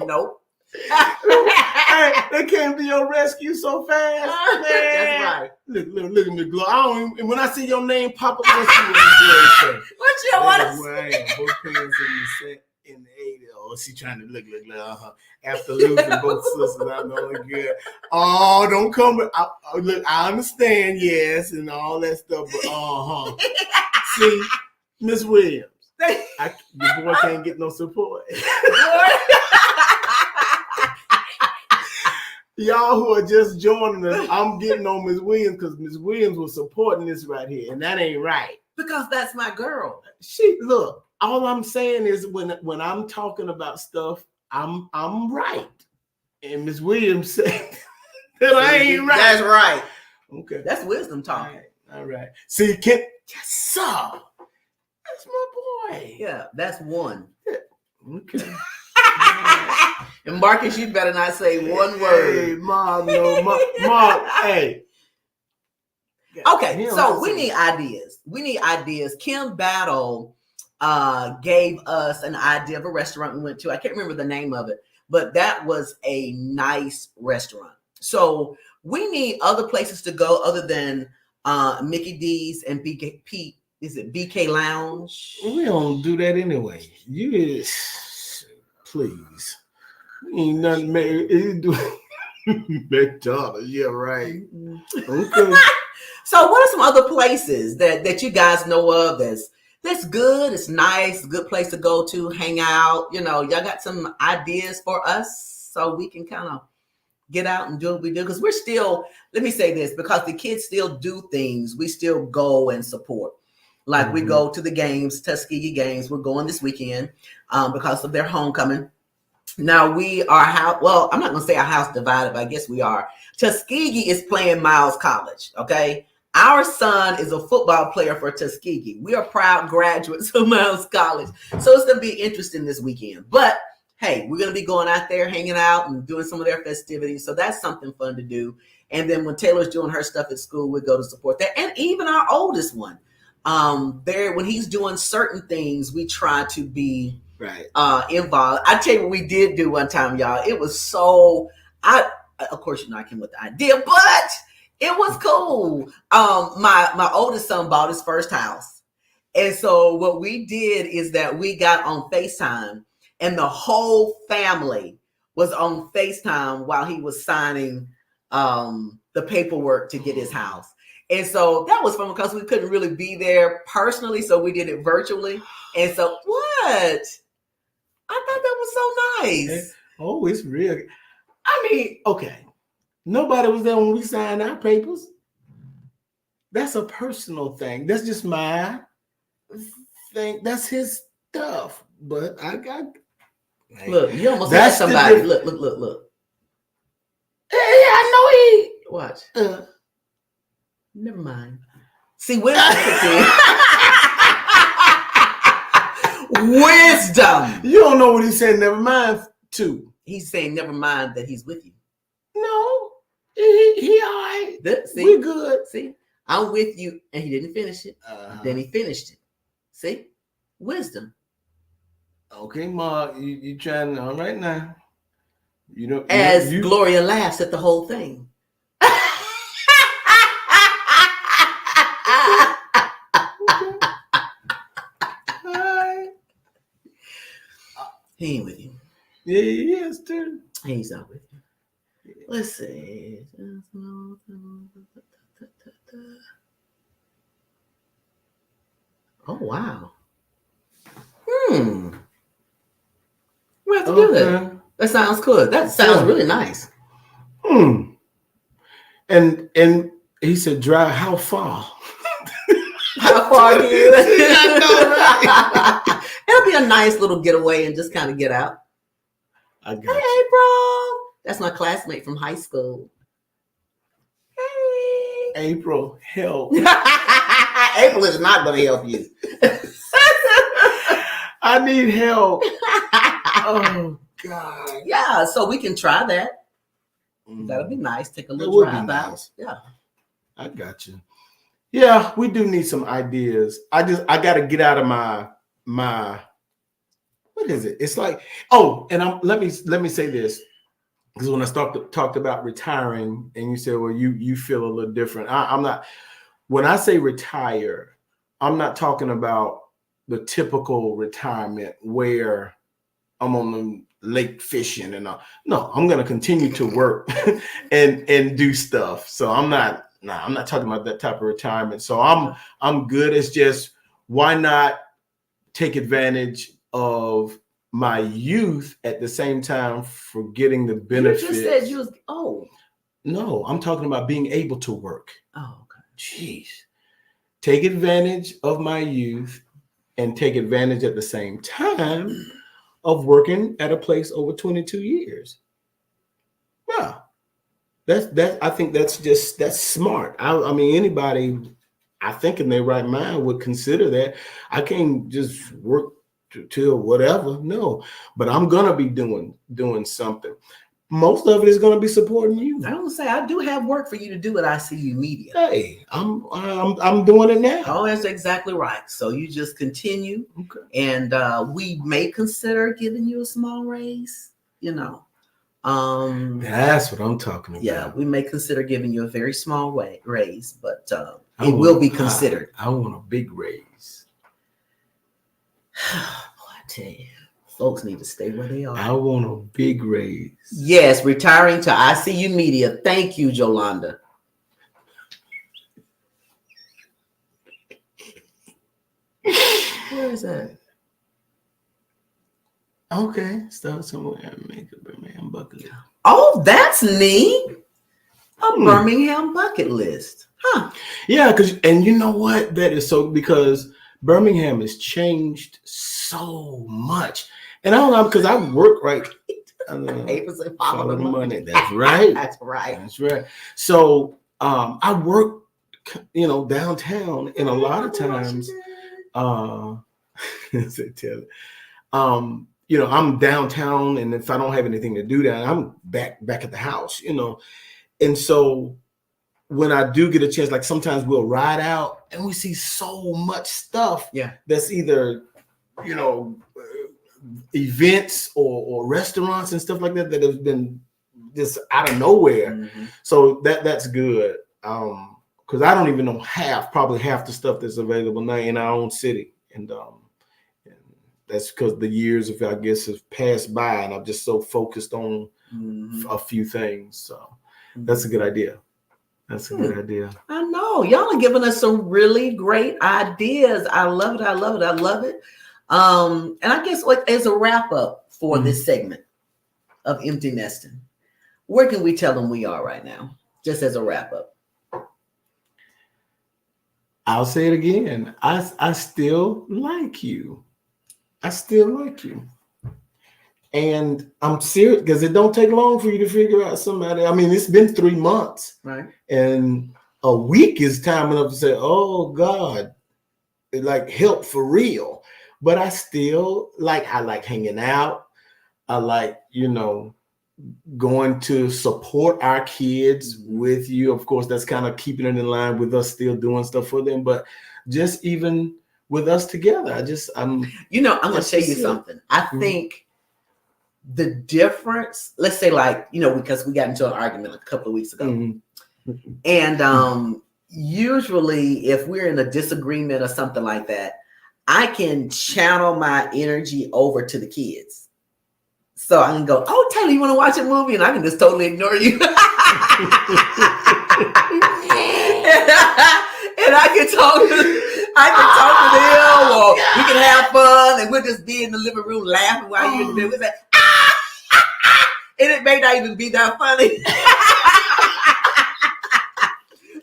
Nope.
Hey, they came to your rescue so fast. Man.
That's right.
Look at me glow. When I see your name pop up, let's see what this girl say.
What you want to
say? Both hands in the 80. Oh, she trying to look. After losing both sisters, I'm only good. Oh, don't come. Look, I understand, yes, and all that stuff, but See, Miss Williams, your boy can't get no support. Y'all who are just joining us, I'm getting on Ms. Williams because Ms. Williams was supporting this right here, and that ain't right.
Because that's my girl.
She look. All I'm saying is when I'm talking about stuff, I'm right, and Miss Williams said that I ain't right.
That's right.
Okay,
that's wisdom talking.
All right. See, yes, sir. That's my boy.
Yeah, that's one.
Okay.
And Marcus, you better not say one word.
Hey, Mom, no, Mom, hey.
Okay, so we need ideas. We need ideas. Kim Battle gave us an idea of a restaurant we went to. I can't remember the name of it, but that was a nice restaurant. So we need other places to go other than Mickey D's and BK. Is it BK Lounge?
We don't do that anyway. You is, please. Ain't nothing made. McDonald's, yeah, right. Okay.
So what are some other places that you guys know of that's good, it's nice, good place to go to, hang out? Y'all got some ideas for us so we can kind of get out and do what we do? Because we're still, let me say this, because the kids still do things, we still go and support. Like we go to the games, Tuskegee games. We're going this weekend because of their homecoming. Now we are well, I'm not going to say our house divided, but I guess we are. Tuskegee is playing Miles College, okay? Our son is a football player for Tuskegee. We are proud graduates of Miles College. So it's going to be interesting this weekend. But hey, we're going to be going out there, hanging out and doing some of their festivities. So that's something fun to do. And then when Taylor's doing her stuff at school, we go to support that. And even our oldest one, when he's doing certain things, we try to be involved. I tell you what we did do one time, y'all. It was so, of course, I came with the idea, but it was cool. My oldest son bought his first house. And so what we did is that we got on FaceTime and the whole family was on FaceTime while he was signing the paperwork to get his house. And so that was fun because we couldn't really be there personally. So we did it virtually. And so what? I thought that was so nice.
Oh, it's real. I mean, okay. Nobody was there when we signed our papers. That's a personal thing. That's just my thing. That's his stuff. But I got.
Look, you almost had somebody. Look.
Hey, I know he.
Watch. Never mind. See, wisdom. Wisdom.
You don't know what he said. Never mind. To.
He's saying never mind that he's with you.
No, he all right.
See,
we good.
See, I'm with you, and he didn't finish it. Then he finished it. See, wisdom.
Okay, Ma, you trying all right now? You know,
as Gloria laughs at the whole thing. He ain't with you.
Yeah, he is too.
He's not with you. Let's see. Oh wow. We have to do that. That sounds good. That sounds really nice.
And he said, "Drive how far?"
How far do you? I know, right? It'll be a nice little getaway and just kind of get out.
I got
hey, bro. That's my classmate from high school. Hey.
April, help.
April is not going to help you.
I need help. Oh, God.
Yeah, so we can try that. That'll be nice. Take a little drive out. Nice. Yeah.
I got you. Yeah, we do need some ideas. I got to get out of my what is it? It's like, and let me say this, because when I talked about retiring, and you said, well, you feel a little different. I'm not. When I say retire, I'm not talking about the typical retirement where I'm on the lake fishing and all. No, I'm going to continue to work and do stuff. So I'm not talking about that type of retirement. So I'm good. It's just, why not take advantage of my youth at the same time for getting the benefits?
You just said you was old.
No, I'm talking about being able to work.
Oh, okay.
Jeez. take advantage of my youth and take advantage at the same time of working at a place over 22 years. Yeah. I think that's smart. I mean, anybody I think in their right mind would consider that. I can't just work till whatever. No, but I'm gonna be doing something. Most of it is gonna be supporting you.
I don't say I do have work for you to do at ICU Media.
Hey, I'm doing it now.
Oh, that's exactly right. So you just continue,
okay.
And we may consider giving you a small raise. You know,
that's what I'm talking about.
Yeah, we may consider giving you a very small raise, but it will be considered.
I want a big raise.
Boy, I tell you, folks need to stay where they are.
I want a big raise.
Yes, retiring to ICU Media. Thank you, Jolanda. Where is that?
Okay, start somewhere. Make a Birmingham bucket list.
Oh, that's neat. A Birmingham bucket list. Huh.
Yeah, and you know what? That is so, because Birmingham has changed so much. And I don't know, because I work right.
Follow the money.
That's right.
That's right.
That's right. So I work, downtown, and a lot of times, I'm downtown, and if I don't have anything to do down, I'm back at the house, And so when I do get a chance, like sometimes we'll ride out and we see so much stuff.
Yeah.
That's either, events or restaurants and stuff like that have been just out of nowhere.
Mm-hmm.
So that's good. Because I don't even know probably half the stuff that's available now in our own city. And that's because the years I guess have passed by, and I'm just so focused on a few things. So that's a good idea. That's a good idea.
I know. Y'all are giving us some really great ideas. I love it. I love it. I love it. And I guess as a wrap up for this segment of empty nesting, where can we tell them we are right now? Just as a wrap up.
I'll say it again. I still like you. I still like you. And I'm serious, because it don't take long for you to figure out somebody. I mean, it's been 3 months.
Right.
And a week is time enough to say, oh God, like help for real. But I still I like hanging out. I like, going to support our kids with you. Of course, that's kind of keeping it in line with us still doing stuff for them. But just even with us together, I'm going
to tell you something. I think the difference, let's say because we got into an argument a couple of weeks ago. And usually if we're in a disagreement or something like that, I can channel my energy over to the kids. So I can go, oh, Taylor, you want to watch a movie? And I can just totally ignore you. And I can talk to them, or we can have fun, and we'll just be in the living room laughing while you're in the bed. We say, and it may not even be that funny.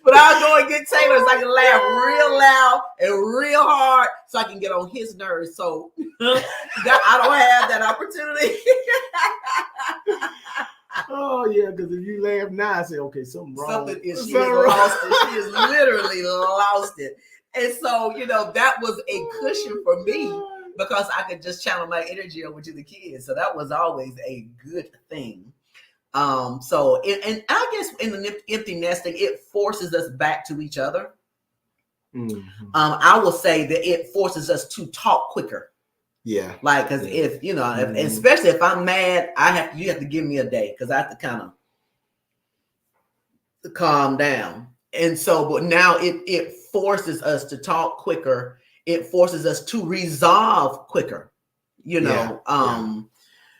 But I'll go and get Taylor so I can laugh real loud and real hard so I can get on his nerves. So I don't have that opportunity.
Oh, yeah, because if you laugh now, I say, okay, something wrong.
She has lost it. She has literally lost it. And so, that was a cushion for me, because I could just channel my energy over to the kids. So that was always a good thing. So I guess in the empty nesting, it forces us back to each other. I will say that it forces us to talk quicker.
Yeah.
Because if, if, especially if I'm mad, you have to give me a day, because I have to kind of calm down. And so, but now it forces us to talk quicker. It forces us to resolve quicker, because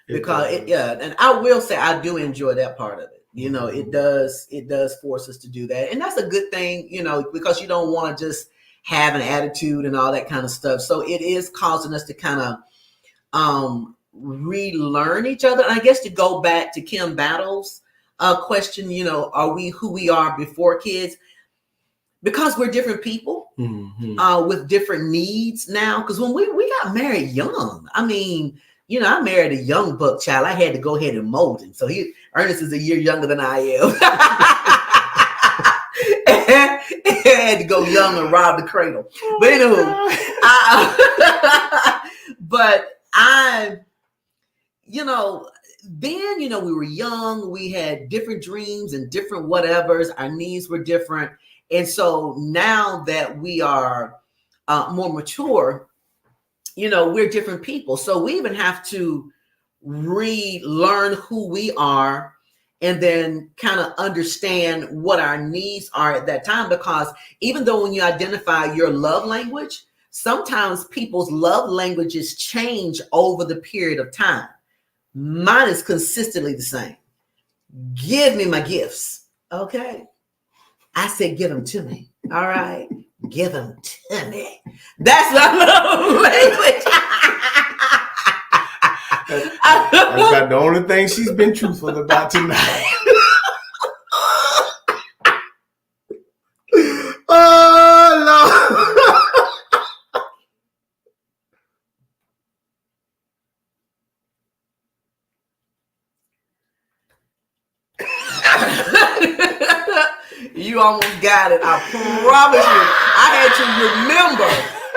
and I will say I do enjoy that part of it. It does force us to do that. And that's a good thing, because you don't want to just have an attitude and all that kind of stuff. So it is causing us to kind of relearn each other. And I guess to go back to Kim Battle's question, are we who we are before kids? Because we're different people. with different needs now. Because when we got married young, I mean, I married a young buck child. I had to go ahead and mold him. So Ernest is a year younger than I am. I had to go young and rob the cradle. But anywho, then, we were young, we had different dreams and different whatevers. Our needs were different. And so now that we are more mature, we're different people. So we even have to relearn who we are and then kind of understand what our needs are at that time. Because even though when you identify your love language, sometimes people's love languages change over the period of time. Mine is consistently the same. Give me my gifts. Okay. I said, give them to me. All right. Give them to me. That's my love language.
That's about the only thing she's been truthful about tonight. Oh, Lord.
You almost got it. I promise you. I had to remember,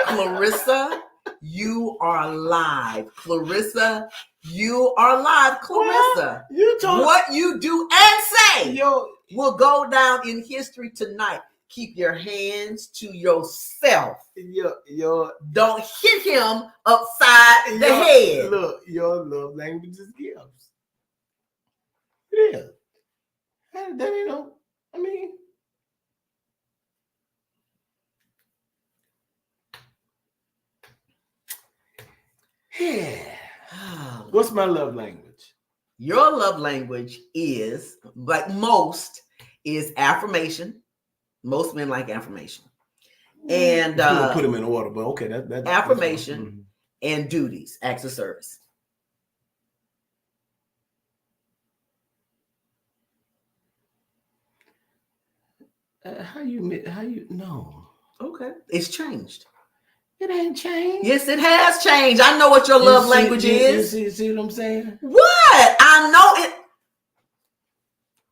Clarissa, you are alive. Clarissa, you are alive. Clarissa, what you do and say will go down in history tonight. Keep your hands to yourself. Don't hit him upside the head.
Look, your love language is gifts. Yeah. What's my love language?
Your love language is, like most, is affirmation. Most men like affirmation. And
put them in order, but okay, that
affirmation and duties, acts of service.
How you know?
Okay, it's changed.
It ain't changed.
Yes, it has changed. I know what your love language is.
You see what I'm saying?
What? I know it.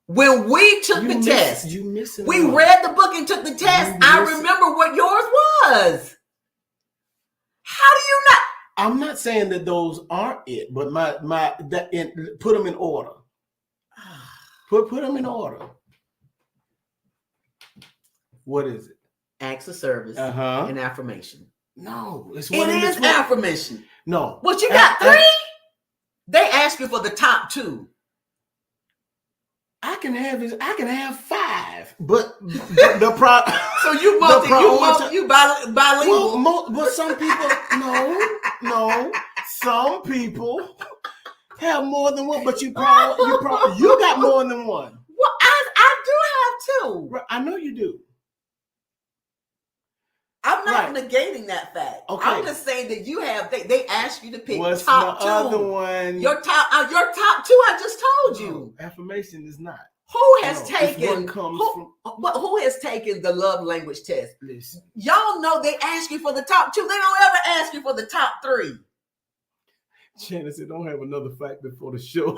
When we took the test, we read the book and took the test. I remember what yours was. How do you not?
I'm not saying that those aren't it, but put them in order. Put them in order. What is it?
Acts of service and affirmation.
No,
it is affirmation.
No.
What, you got 3? They ask you for the top 2.
I can have 5, but the problem.
So you bilingual.
Well, but some people no. Some people have more than one, but you got more than one.
Well, I do have 2.
I know you do.
I'm not negating that fact. Okay. I'm just saying that you have. They ask you to pick top 2.
Other one?
Your top 2. I just told you.
Affirmation is not.
Who has taken? Who has taken the love language test?
Listen.
Y'all know they ask you for the top 2. They don't ever ask you for the top 3.
Janice, they don't have another fact before the show.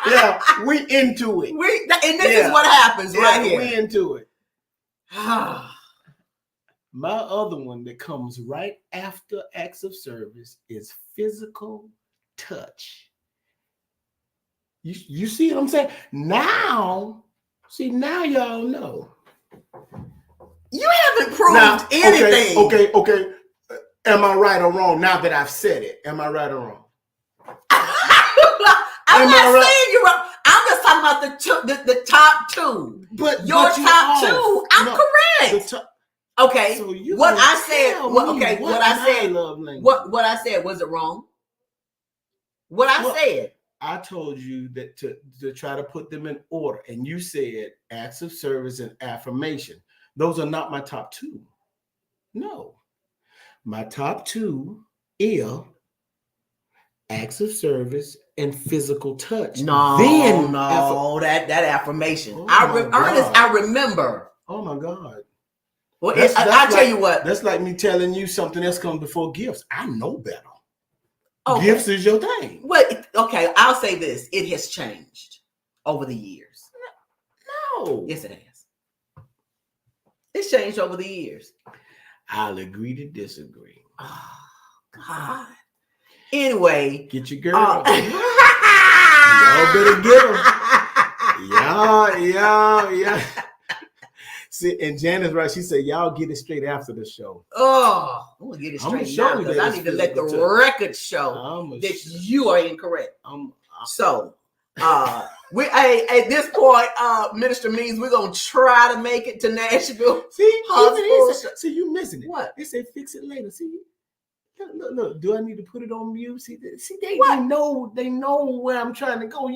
Yeah, we into it.
And this is what happens right here.
We into it. My other one that comes right after acts of service is physical touch. You see what I'm saying? Now y'all know.
You haven't proved anything.
Okay. Am I right or wrong now that I've said it? Am I right or wrong?
I'm not saying you're wrong. I'm just talking about the top 2.
But
your top 2, I'm correct. Okay.
So
what I said, was it wrong? Said.
I told you that to try to put them in order, and you said acts of service and affirmation. Those are not my top 2. No. My top 2 are acts of service and physical touch.
No,
Then
that affirmation.
Oh
Ernest, I remember.
Oh my God.
Well, I'll tell you what.
That's like me telling you something else comes before gifts. I know better.
Okay.
Gifts is your thing.
Well, okay, I'll say this. It has changed over the years.
No.
Yes, it has. It's changed over the years.
I'll agree to disagree.
Oh, God. Anyway.
Get your girl. Y'all better get them. Yeah. See, and Janice, right? She said, "Y'all get it straight after the show."
Oh, I'm gonna get it straight now because I need to let the record show that you are incorrect. So, we at this point, Minister Means, we're gonna try to make it to Nashville.
See, you missing it.
What?
They say fix it later. See. Look, do I need to put it on mute? See, they know where I'm trying to go.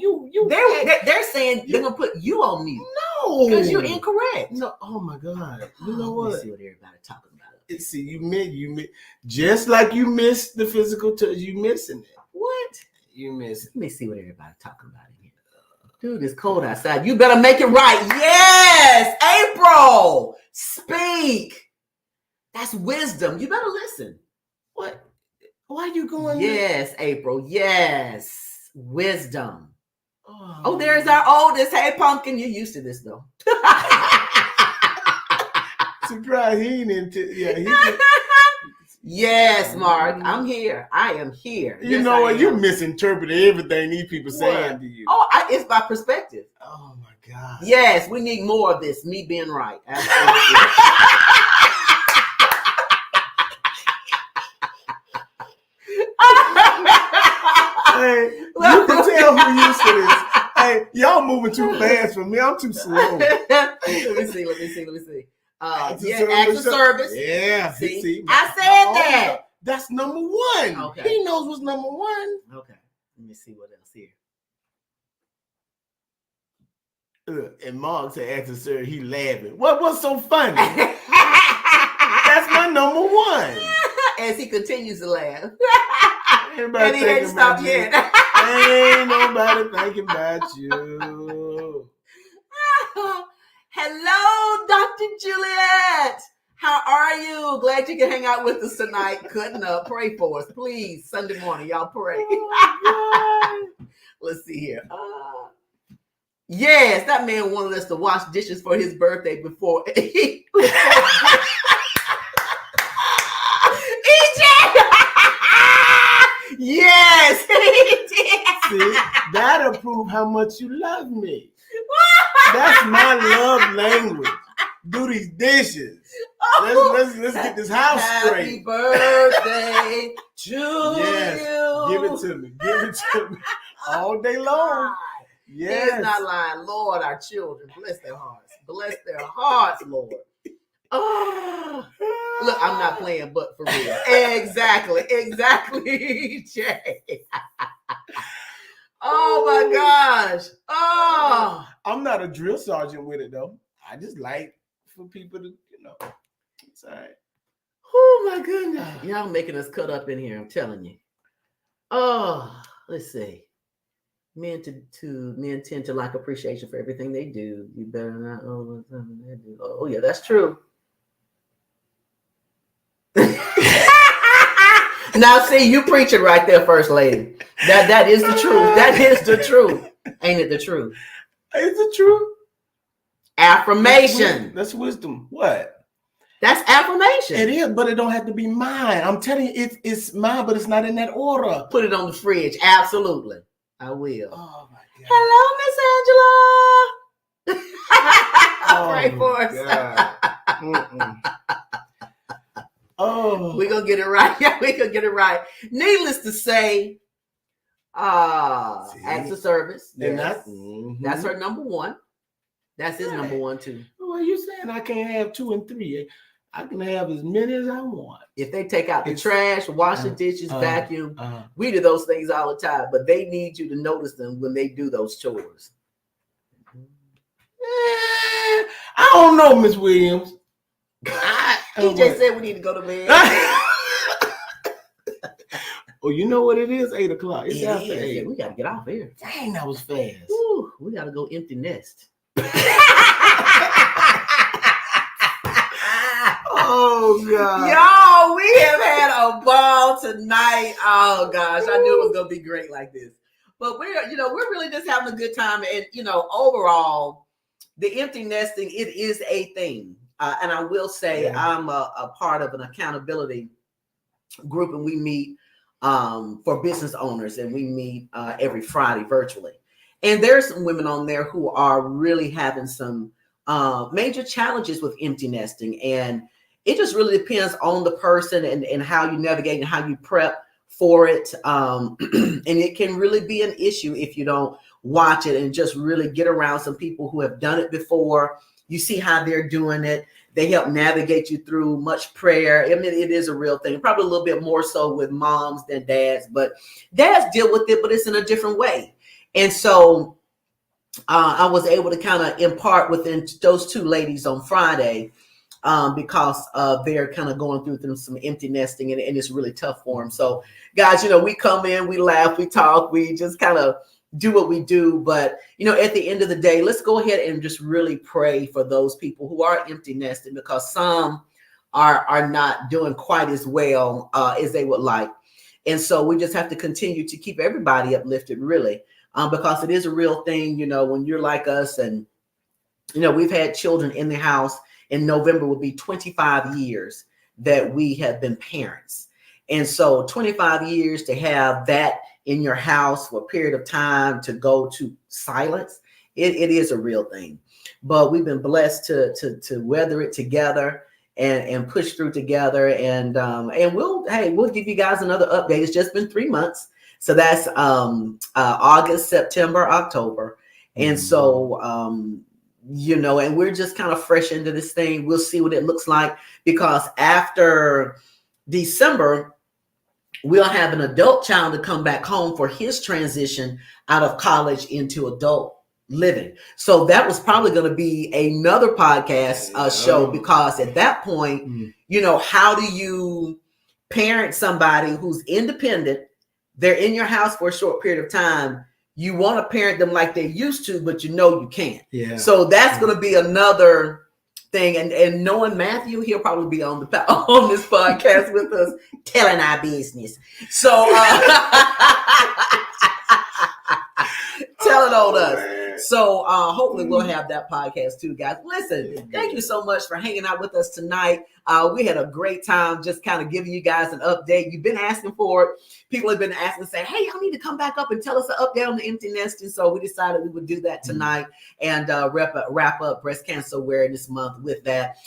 They're
saying they're gonna put you on mute.
No,
because you're incorrect.
No, oh my God. You know what?
Let's see what everybody's talking about.
See, you miss just like you missed the physical touch. You missing it.
What?
You miss it.
Let me see what everybody's talking about in here. Dude, it's cold outside. You better make it right. Yes, April, speak. That's wisdom. You better listen.
What? Why are you going?
Yes, April. Yes. Wisdom. Oh, there's our oldest. Hey, Pumpkin. You're used to this, though.
Surprised he ain't into. Yeah.
Yes, Mark. I'm here. I am here.
You know what? You misinterpreted everything these people saying to you.
Oh, it's my perspective.
Oh my God.
Yes, we need more of this. Me being right. Absolutely.
Hey, you can tell who used to this. Hey, y'all moving too fast for me. I'm too slow.
Let me see. Acts of service.
Yeah.
See, I said that.
That's number one.
Okay.
He knows what's number one.
Okay. Let me see what else here.
And Mark said, "Acts of service." He laughing. What's so funny? That's my number one.
As he continues to laugh.
And he ain't stopped yet. Ain't nobody thinking about you.
Hello, Dr. Juliet. How are you? Glad you can hang out with us tonight. Cutting up. Pray for us, please. Sunday morning, y'all pray. Oh, let's see here. Yes, that man wanted us to wash dishes for his birthday before he Yes, he did.
See, that'll prove how much you love me. That's my love language. Do these dishes. Let's get this house straight.
Happy birthday to you.
Give it to me. All day long. Yes.
He's not lying. Lord, our children, bless their hearts. Bless their hearts, Lord. Oh, look, I'm not playing, but for real. Exactly, Jay. Oh my gosh. Oh,
I'm not a drill sergeant with it though. I just like for people to, it's all right.
Oh my goodness. Y'all making us cut up in here, I'm telling you. Oh, let's see. Men tend to lack appreciation for everything they do. You better not owe something they do. Oh yeah, that's true. Now see, you preaching right there, First Lady. That is the truth. That is the truth. Ain't it the truth?
It's the truth.
Affirmation.
That's wisdom. What?
That's affirmation.
It is, but it don't have to be mine. I'm telling you, it's mine, but it's not in that order.
Put it on the fridge. Absolutely. I will.
Oh my God.
Hello, Miss Angela. Pray for us.
Oh,
we're gonna get it right. Yeah, we're gonna get it right. Needless to say, acts of service. Yes. That's her number one. That's his number one too.
Well, you saying I can't have 2 and 3? I can have as many as I want.
If they take out the trash, wash the dishes, vacuum, we do those things all the time. But they need you to notice them when they do those chores.
I don't know, Miss Williams.
EJ said we need to go to bed.
Oh, you know what it is? 8 o'clock. It's
It
after
is.
8.
Yeah, we got to get off here.
Dang, that was fast.
Woo, we got to go empty nest.
Oh God.
Y'all, we have had a ball tonight. Oh gosh, I knew it was gonna be great like this. But we're really just having a good time. And overall, the empty nesting, it is a thing. And I will say I'm a part of an accountability group, and we meet for business owners, and we meet every Friday virtually. And there's some women on there who are really having some major challenges with empty nesting. And it just really depends on the person and how you navigate and how you prep for it. And it can really be an issue if you don't watch it and just really get around some people who have done it before. You see how they're doing it. They help navigate you through much prayer. I mean, it is a real thing, probably a little bit more so with moms than dads, but dads deal with it, but it's in a different way. And so I was able to kind of impart within those two ladies on Friday because they're kind of going through some empty nesting, and it's really tough for them. So guys, we come in, we laugh, we talk, we just kind of do what we do. But, at the end of the day, let's go ahead and just really pray for those people who are empty nesting, because some are not doing quite as well as they would like. And so we just have to continue to keep everybody uplifted, really, because it is a real thing, when you're like us. And, we've had children in the house. In November will be 25 years that we have been parents. And so 25 years to have that in your house for a period of time to go to silence, it is a real thing. But we've been blessed to weather it together and push through together. And we'll give you guys another update. It's just been 3 months. So that's August, September, October. And so, and we're just kind of fresh into this thing. We'll see what it looks like, because after December, we'll have an adult child to come back home for his transition out of college into adult living. So that was probably going to be another podcast show, because at that point, how do you parent somebody who's independent? They're in your house for a short period of time. You want to parent them like they used to, but you can't. Yeah. So that's going to be another thing. And knowing Matthew, he'll probably be on this podcast with us, telling our business. So telling on us. Man. So hopefully we'll have that podcast too, guys. Listen, thank you so much for hanging out with us tonight. We had a great time just kind of giving you guys an update. You've been asking for it. People have been asking, saying, hey, y'all need to come back up and tell us an update on the empty nesting. So we decided we would do that tonight and wrap up Breast Cancer Awareness Month with that.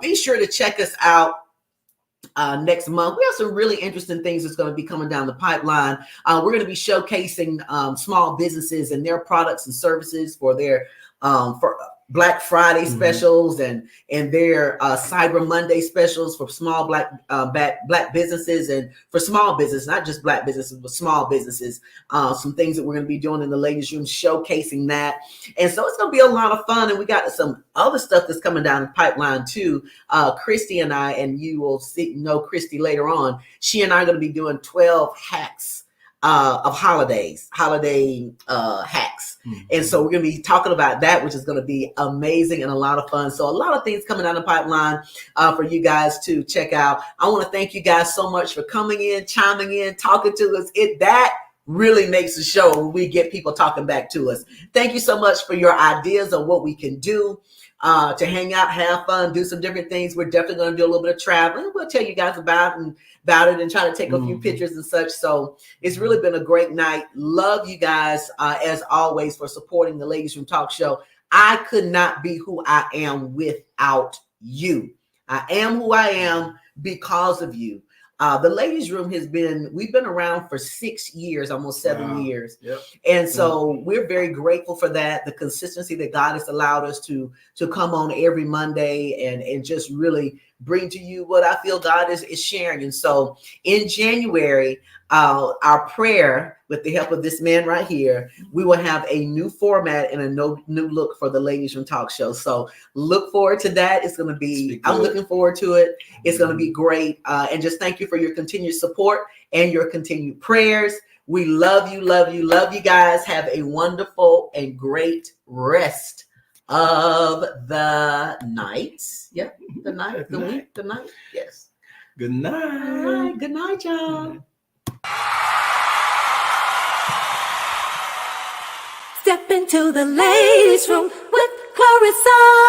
Be sure to check us out next month. We have some really interesting things that's going to be coming down the pipeline. We're going to be showcasing small businesses and their products and services for their for Black Friday specials and their Cyber Monday specials for small black businesses, and for small business, not just black businesses, but small businesses. Some things that we're going to be doing in the ladies' room, showcasing that. And so it's going to be a lot of fun. And we got some other stuff that's coming down the pipeline too. Christy and I, and you will know Christy later on. She and I are going to be doing 12 hacks of holiday hacks. And so we're going to be talking about that, which is going to be amazing and a lot of fun. So a lot of things coming down the pipeline for you guys to check out. I want to thank you guys so much for coming in, chiming in, talking to us. That really makes the show when we get people talking back to us. Thank you so much for your ideas on what we can do to hang out, have fun, do some different things. We're definitely going to do a little bit of traveling. We'll tell you guys about it and try to take a few pictures and such. So it's really been a great night. Love you guys, as always, for supporting the Ladies Room Talk Show. I could not be who I am without you. I am who I am because of you. The Ladies Room we've been around for 6 years, almost 7 years. Yep. And so we're very grateful for that. The consistency that God has allowed us to come on every Monday and just really bring to you what I feel God is sharing. And so in January, our prayer, with the help of this man right here, we will have a new format and a new look for the Ladies Room Talk Show. So look forward to that. It's going to be, I'm looking forward to it. It's going to be great. And just thank you for your continued support and your continued prayers. We love you, love you, love you guys. Have a wonderful and great rest of the night. Yeah, the night, the week, the night. Yes.
Good night.
All right. Good night, y'all.
Step into the ladies' room with Clarissa.